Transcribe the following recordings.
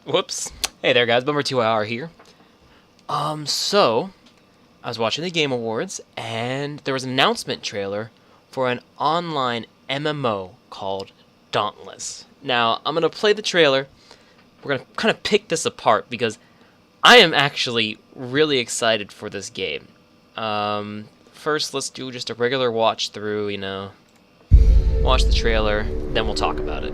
Whoops. Hey there, guys. Bummer2IR here. So, I was watching the Game Awards, and there was an announcement trailer for an online MMO called Dauntless. Now, I'm going to play the trailer. We're going to kind of pick this apart, because I am actually really excited for this game. First, let's do just a regular watch through, watch the trailer, then we'll talk about it.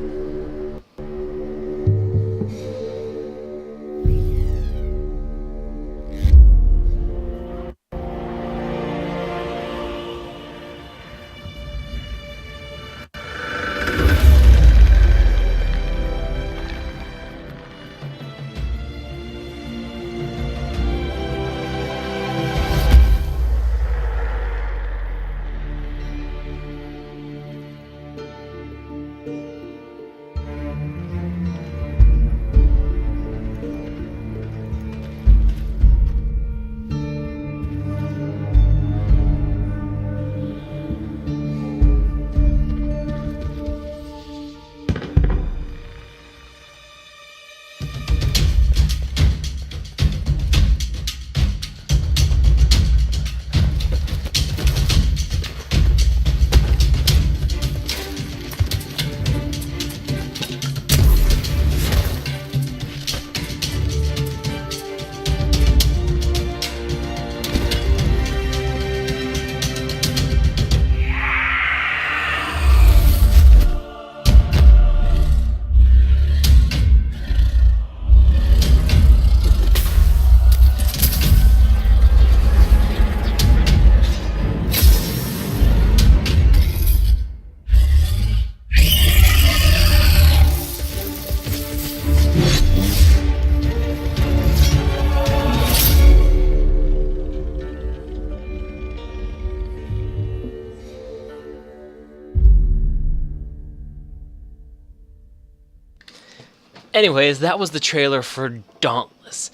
Anyways, that was the trailer for Dauntless.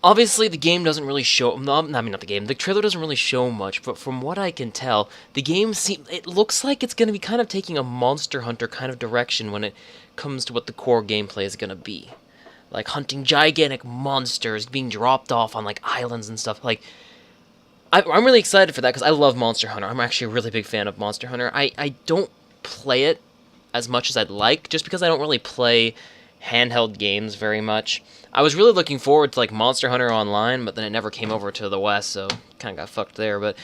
Obviously, the game doesn't really show... not the game. The trailer doesn't really show much, but from what I can tell, the game it looks like it's going to be kind of taking a Monster Hunter kind of direction when it comes to what the core gameplay is going to be. Like, hunting gigantic monsters, being dropped off on, like, islands and stuff. Like, I'm really excited for that, because I love Monster Hunter. I'm actually a really big fan of Monster Hunter. I don't play it as much as I'd like, just because I don't really play handheld games very much. I was really looking forward to like Monster Hunter Online, but then it never came over to the West, so kind of got fucked there. But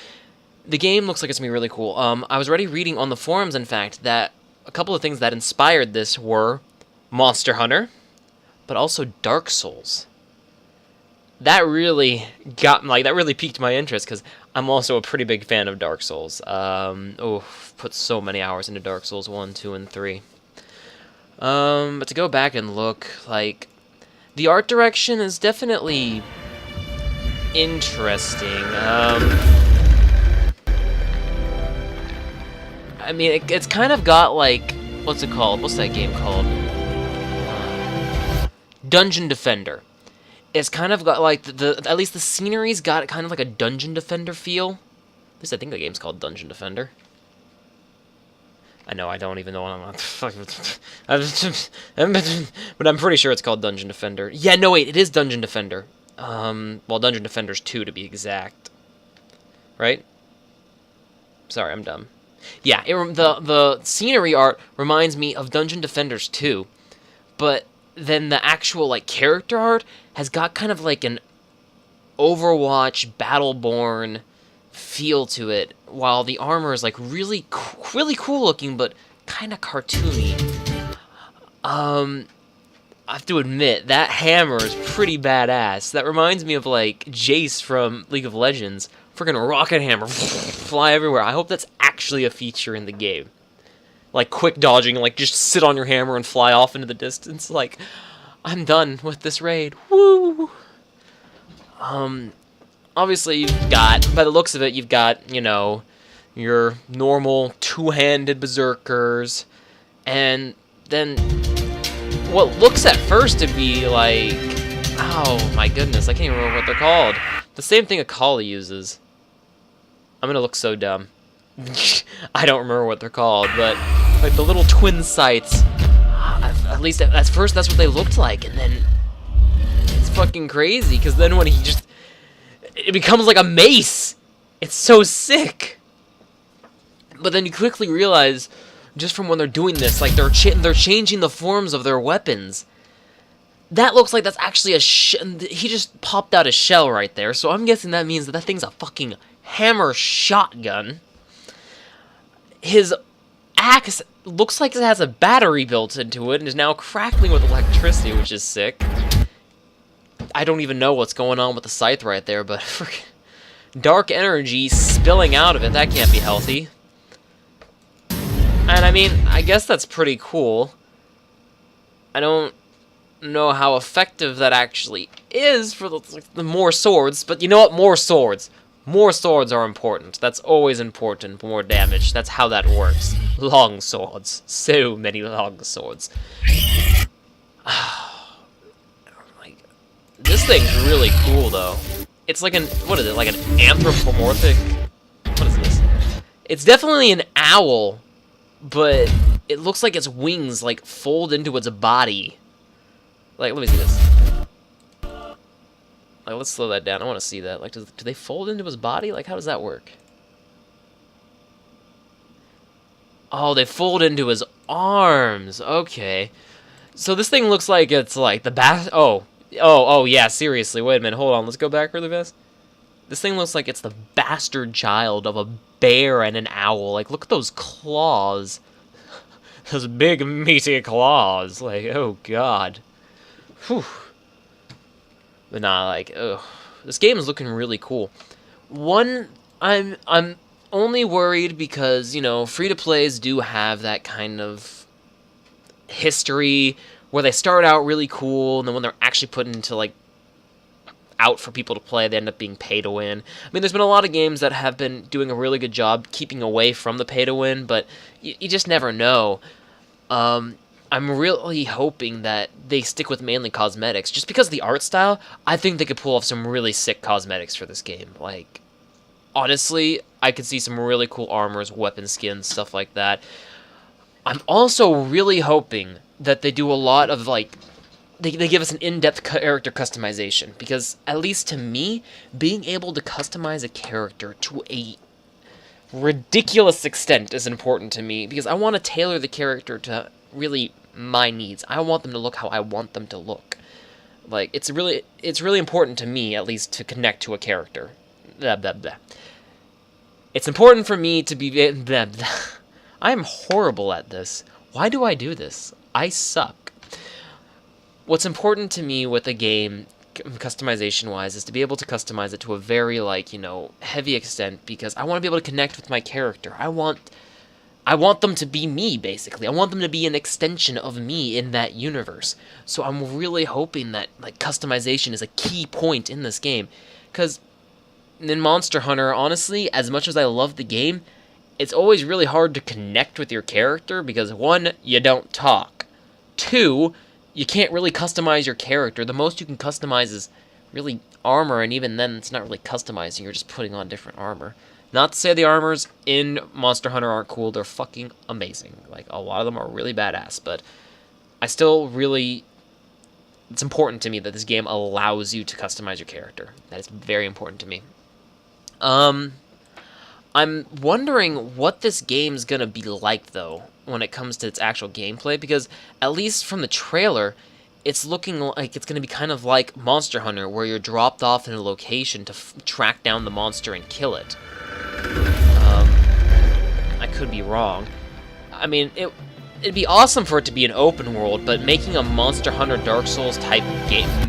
the game looks like it's gonna be really cool. I was already reading on the forums, in fact, that a couple of things that inspired this were Monster Hunter, but also Dark Souls. That really that really piqued my interest, because I'm also a pretty big fan of Dark Souls. Put so many hours into Dark Souls 1, 2, and 3. But to go back and look, like, the art direction is definitely interesting. I mean, it's kind of got, like, what's it called? What's that game called? Dungeon Defender. It's kind of got, like, at least the scenery's got kind of like a Dungeon Defender feel. At least I think the game's called Dungeon Defender. I know, I don't even know what but I'm pretty sure it's called Dungeon Defender. Yeah, no, wait, it is Dungeon Defender. Well, Dungeon Defenders 2 to be exact. Right? Sorry, I'm dumb. Yeah, the scenery art reminds me of Dungeon Defenders 2, but then the actual, like, character art has got kind of like an Overwatch, Battleborn feel to it, while the armor is like really cool looking, but kind of cartoony. I have to admit, that hammer is pretty badass. That reminds me of like Jace from League of Legends. Freaking rocket hammer, fly everywhere. I hope that's actually a feature in the game. Like quick dodging, like just sit on your hammer and fly off into the distance. Like, I'm done with this raid. Woo! Obviously you've got, by the looks of it, you've got, your normal two-handed berserkers, and then what looks at first to be like, oh my goodness, I can't even remember what they're called. The same thing Akali uses. I'm gonna look so dumb. I don't remember what they're called, but like the little twin sights. At least at first that's what they looked like, and then it's fucking crazy, because then when it becomes like a mace. It's so sick. But then you quickly realize, just from when they're doing this, like they're changing the forms of their weapons. That looks like that's actually he just popped out a shell right there, so I'm guessing that means that thing's a fucking hammer shotgun. His axe looks like it has a battery built into it and is now crackling with electricity, which is sick. I don't even know what's going on with the scythe right there, but dark energy spilling out of it, that can't be healthy. And I mean, I guess that's pretty cool. I don't know how effective that actually is for the more swords, but you know what? More swords. More swords are important. That's always important. More damage. That's how that works. Long swords. So many long swords. This thing's really cool, though. It's like what is it? Like an anthropomorphic? What is this? It's definitely an owl, but it looks like its wings, like, fold into its body. Like, let me see this. Like, let's slow that down. I want to see that. Like, do they fold into his body? Like, how does that work? Oh, they fold into his arms. Okay. So this thing looks like it's like the Oh, yeah, seriously. Wait a minute. Hold on. Let's go back really fast. This thing looks like it's the bastard child of a bear and an owl. Like, look at those claws. Those big, meaty claws. Like, oh, God. Whew. But nah, like, ugh. This game is looking really cool. I'm only worried because, you know, free-to-plays do have that kind of history where they start out really cool, and then when they're actually put into, like, out for people to play, they end up being pay-to-win. I mean, there's been a lot of games that have been doing a really good job keeping away from the pay-to-win, but you just never know. I'm really hoping that they stick with mainly cosmetics. Just because of the art style, I think they could pull off some really sick cosmetics for this game. Like, honestly, I could see some really cool armors, weapon skins, stuff like that. I'm also really hoping that they do a lot of, like, they give us an in-depth character customization. Because, at least to me, being able to customize a character to a ridiculous extent is important to me. Because I want to tailor the character to really my needs. I want them to look how I want them to look. Like, it's really important to me, at least, to connect to a character. Blah, blah, blah. It's important for me to be... Blah, blah. I am horrible at this. Why do I do this? I suck. What's important to me with a game, customization-wise, is to be able to customize it to a very, like, you know, heavy extent, because I want to be able to connect with my character. I want them to be me, basically. I want them to be an extension of me in that universe. So I'm really hoping that, like, customization is a key point in this game. Because in Monster Hunter, honestly, as much as I love the game, it's always really hard to connect with your character because, 1, you don't talk. 2, you can't really customize your character. The most you can customize is really armor, and even then it's not really customizing. You're just putting on different armor. Not to say the armors in Monster Hunter aren't cool. They're fucking amazing. Like, a lot of them are really badass, but I still really... It's important to me that this game allows you to customize your character. That is very important to me. I'm wondering what this game's gonna be like, though, when it comes to its actual gameplay, because at least from the trailer, it's looking like it's gonna be kind of like Monster Hunter, where you're dropped off in a location to track down the monster and kill it. I could be wrong. I mean, it'd be awesome for it to be an open world, but making a Monster Hunter Dark Souls type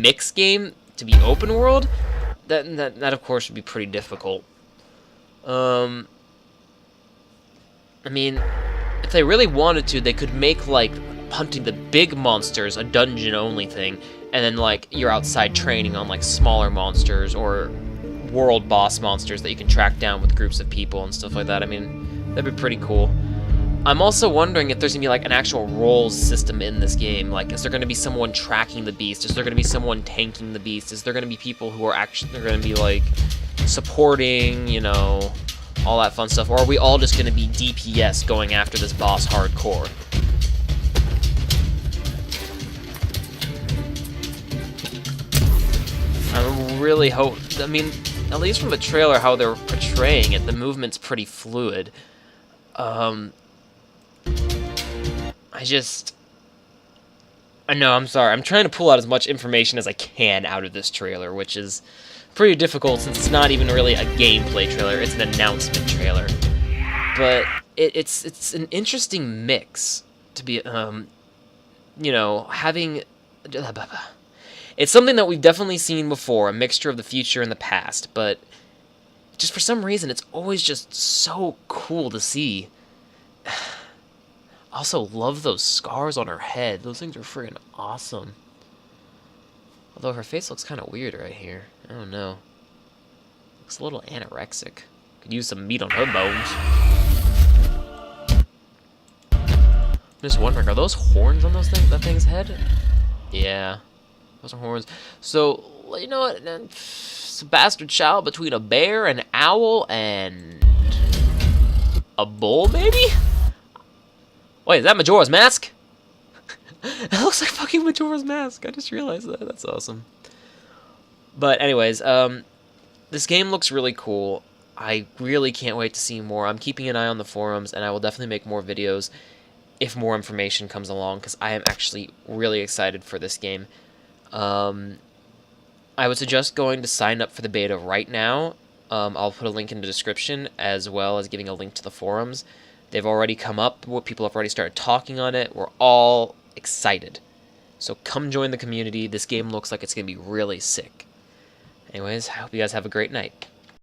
mix game to be open world, that of course would be pretty difficult. I mean, if they really wanted to, they could make, like, hunting the big monsters a dungeon-only thing, and then, like, you're outside training on, like, smaller monsters or world boss monsters that you can track down with groups of people and stuff like that. I mean, that'd be pretty cool. I'm also wondering if there's gonna be, like, an actual roles system in this game. Like, is there gonna be someone tracking the beast? Is there gonna be someone tanking the beast? Is there gonna be people who are actually gonna be, like, supporting, you know, all that fun stuff? Or are we all just gonna be DPS going after this boss hardcore? really hope... I mean, at least from the trailer, how they're portraying it, the movement's pretty fluid. I know, I'm sorry. I'm trying to pull out as much information as I can out of this trailer, which is pretty difficult since it's not even really a gameplay trailer. It's an announcement trailer. But it's an interesting mix to be, you know, having... It's something that we've definitely seen before, a mixture of the future and the past, but just for some reason, it's always just so cool to see. Also, love those scars on her head. Those things are freaking awesome. Although her face looks kind of weird right here. I don't know. Looks a little anorexic. Could use some meat on her bones. I'm just wondering, are those horns on that thing's head? Yeah. Those are horns. So, you know what? It's a bastard child between a bear, an owl, and a bull, maybe? Wait, is that Majora's Mask? It looks like fucking Majora's Mask. I just realized that. That's awesome. But anyways, this game looks really cool. I really can't wait to see more. I'm keeping an eye on the forums, and I will definitely make more videos if more information comes along, because I am actually really excited for this game. I would suggest going to sign up for the beta right now. I'll put a link in the description, as well as giving a link to the forums. They've already come up. People have already started talking on it. We're all excited. So come join the community. This game looks like it's going to be really sick. Anyways, I hope you guys have a great night.